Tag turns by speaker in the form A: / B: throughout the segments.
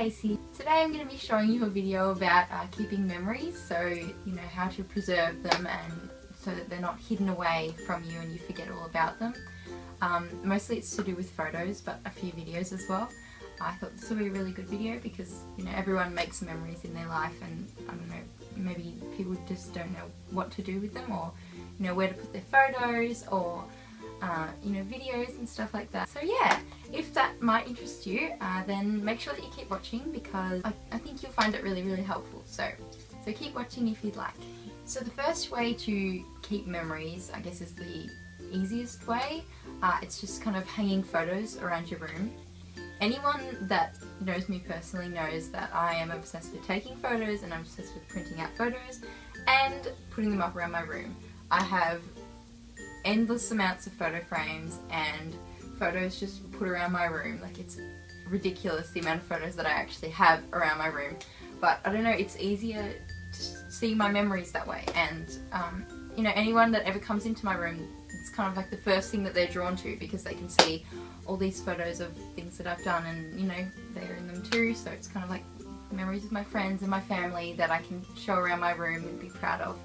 A: Casey. Today I'm going to be showing you a video about keeping memories, so you know how to preserve them and so that they're not hidden away from you and you forget all about them. Mostly it's to do with photos, but a few videos as well. I thought this would be a really good video because you know everyone makes memories in their life, and I don't know, maybe people just don't know what to do with them, or you know where to put their photos, or you know, videos and stuff like that. So yeah, if that might interest you, then make sure that you keep watching because I think you'll find it really helpful. So keep watching if you'd like. So the first way to keep memories, I guess, is the easiest way. It's just kind of hanging photos around your room. Anyone that knows me personally knows that I am obsessed with taking photos, and I'm obsessed with printing out photos and putting them up around my room. I have endless amounts of photo frames and photos just put around my room. Like, it's ridiculous the amount of photos that I actually have around my room, but I don't know, it's easier to see my memories that way. And you know, anyone that ever comes into my room, it's kind of like the first thing that they're drawn to because they can see all these photos of things that I've done, and you know, they're in them too, so it's kind of like memories of my friends and my family that I can show around my room and be proud of.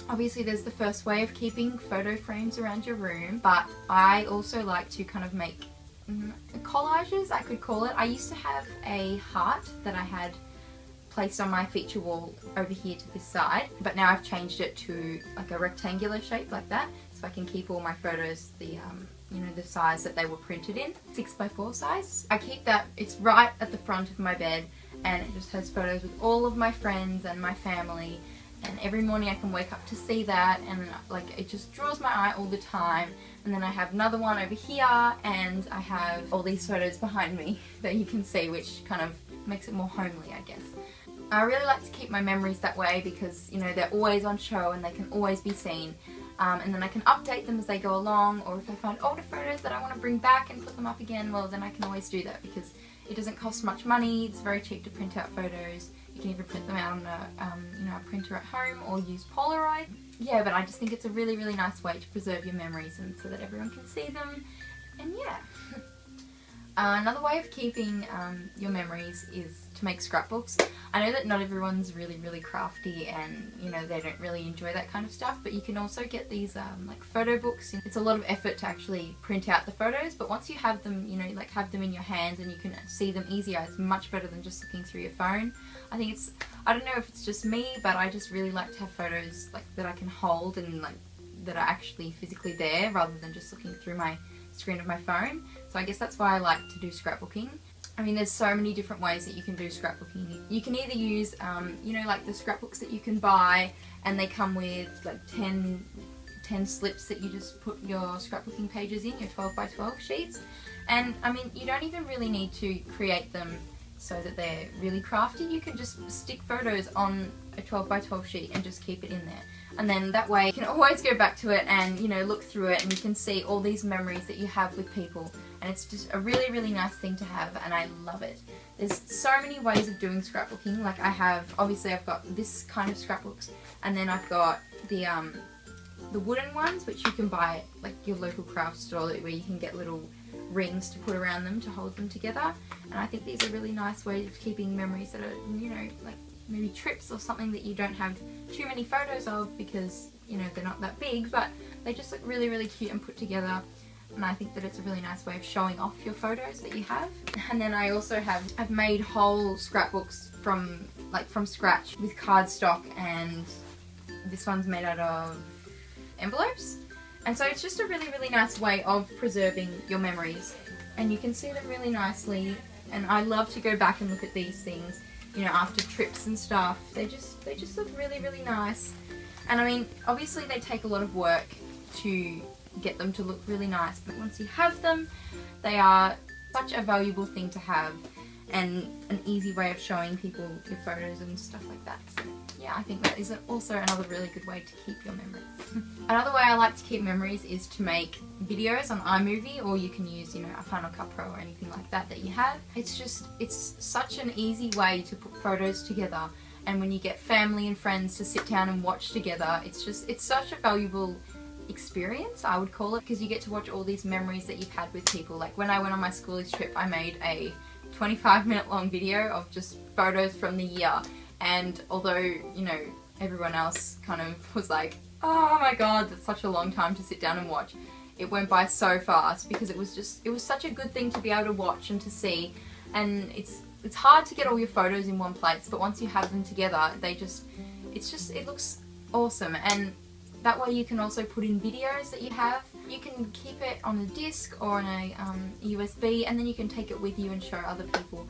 A: Obviously there's the first way of keeping photo frames around your room, but I also like to kind of make collages, I could call it. I used to have a heart that I had placed on my feature wall over here to this side, but now I've changed it to like a rectangular shape like that, so I can keep all my photos the you know, the size that they were printed in, 6x4 size. I keep that, it's right at the front of my bed, and it just has photos with all of my friends and my family. And every morning I can wake up to see that, and like it just draws my eye all the time. And then I have another one over here, and I have all these photos behind me that you can see, which kind of makes it more homely, I guess. I really like to keep my memories that way because you know they're always on show and they can always be seen. And then I can update them as they go along, or if I find older photos that I want to bring back and put them up again, well then I can always do that because it doesn't cost much money. It's very cheap to print out photos. You can even print them out on a, you know, a printer at home or use Polaroid. Yeah, but I just think it's a really nice way to preserve your memories and so that everyone can see them. And yeah. Another way of keeping your memories is to make scrapbooks. I know that not everyone's really crafty and you know they don't really enjoy that kind of stuff, but you can also get these like photo books. It's a lot of effort to actually print out the photos, but once you have them, you know, like have them in your hands and you can see them easier, it's much better than just looking through your phone. I think it's, I don't know if it's just me, but I just really like to have photos like that I can hold and like that are actually physically there rather than just looking through my screen of my phone. So I guess that's why I like to do scrapbooking. I mean, there's so many different ways that you can do scrapbooking. You can either use, you know, like the scrapbooks that you can buy, and they come with like 10 slips that you just put your scrapbooking pages in, your 12x12 sheets. And I mean, you don't even really need to create them so that they're really crafty. You can just stick photos on a 12x12 sheet and just keep it in there. And then that way you can always go back to it and, you know, look through it, and you can see all these memories that you have with people. And it's just a really nice thing to have, and I love it. There's so many ways of doing scrapbooking. Like I have, obviously I've got this kind of scrapbooks, and then I've got the wooden ones, which you can buy at like your local craft store, where you can get little rings to put around them to hold them together. And I think these are really nice ways of keeping memories that are, you know, like maybe trips or something that you don't have too many photos of because, you know, they're not that big, but they just look really cute and put together. And I think that it's a really nice way of showing off your photos that you have. And then I also I've made whole scrapbooks from scratch with cardstock, and this one's made out of envelopes. And so it's just a really nice way of preserving your memories, and you can see them really nicely. And I love to go back and look at these things, you know, after trips and stuff. They just look really nice. And I mean, obviously they take a lot of work to get them to look really nice, but once you have them, they are such a valuable thing to have, and an easy way of showing people your photos and stuff like that. So yeah, I think that is also another really good way to keep your memories. Another way I like to keep memories is to make videos on iMovie, or you can use, you know, a Final Cut Pro or anything like that that you have. It's such an easy way to put photos together, and when you get family and friends to sit down and watch together, it's such a valuable experience, I would call it, because you get to watch all these memories that you've had with people. Like when I went on my schoolies trip, I made a 25-minute long video of just photos from the year. And although, you know, everyone else kind of was like, oh my god, that's such a long time to sit down and watch, it went by so fast because it was such a good thing to be able to watch and to see. And it's hard to get all your photos in one place, but once you have them together, it looks awesome. And that way you can also put in videos that you have. You can keep it on a disc or on a USB, and then you can take it with you and show other people.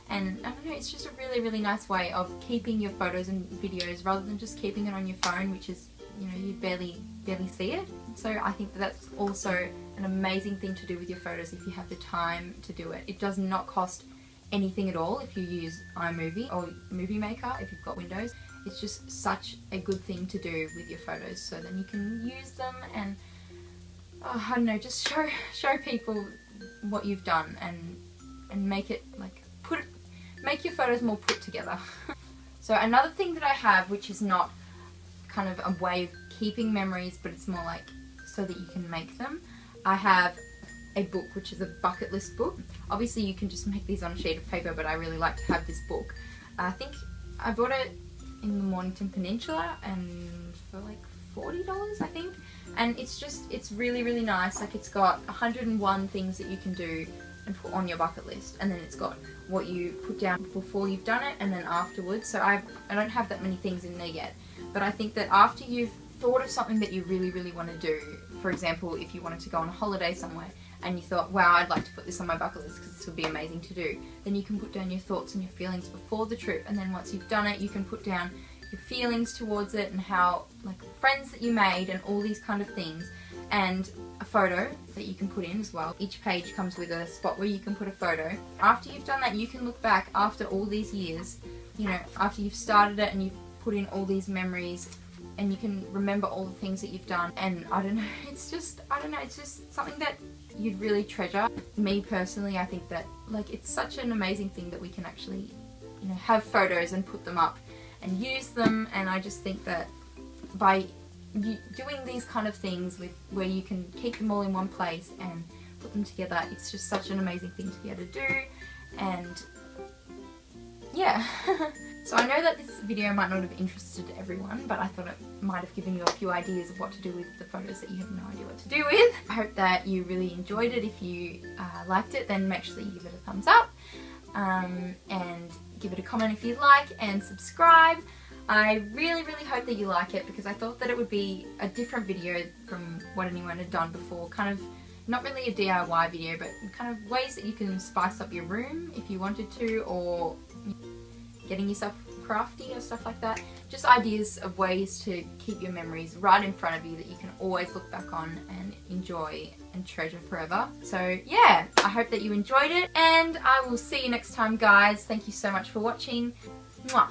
A: And I don't know, it's just a really, really nice way of keeping your photos and videos rather than just keeping it on your phone, which is, you know, you barely see it. So I think that's also an amazing thing to do with your photos if you have the time to do it. It does not cost anything at all if you use iMovie or Movie Maker if you've got Windows. It's just such a good thing to do with your photos, so then you can use them and I don't know, just show people what you've done and make it like make your photos more put together. So another thing that I have, which is not kind of a way of keeping memories, but it's more like so that you can make them, I have a book which is a bucket list book. Obviously you can just make these on a sheet of paper, but I really like to have this book. I think I bought it in the Mornington Peninsula and for like $40 I think, and it's really, really nice. Like, it's got 101 things that you can do and put on your bucket list, and then it's got what you put down before you've done it and then afterwards. So I don't have that many things in there yet, but I think that after you've thought of something that you really, really want to do, for example, if you wanted to go on a holiday somewhere and you thought, wow, I'd like to put this on my bucket list because this would be amazing to do, then you can put down your thoughts and your feelings before the trip, and then once you've done it, you can put down your feelings towards it and how, like, friends that you made and all these kind of things, and a photo that you can put in as well. Each page comes with a spot where you can put a photo. After you've done that, you can look back after all these years, you know, after you've started it and you've put in all these memories, and you can remember all the things that you've done. And I don't know, it's just something that you'd really treasure. Me personally, I think that, like, it's such an amazing thing that we can actually, you know, have photos and put them up and use them. And I just think that by doing these kind of things where you can keep them all in one place and put them together, it's just such an amazing thing to be able to do. And yeah. So I know that this video might not have interested everyone, but I thought it might have given you a few ideas of what to do with the photos that you have no idea what to do with. I hope that you really enjoyed it. If you liked it, then make sure that you give it a thumbs up, and give it a comment if you like, and subscribe. I really, really hope that you like it, because I thought that it would be a different video from what anyone had done before. Kind of not really a DIY video, but kind of ways that you can spice up your room if you wanted to, or getting yourself crafty or stuff like that. Just ideas of ways to keep your memories right in front of you that you can always look back on and enjoy and treasure forever. So yeah, I hope that you enjoyed it, and I will see you next time, guys. Thank you so much for watching. Mwah.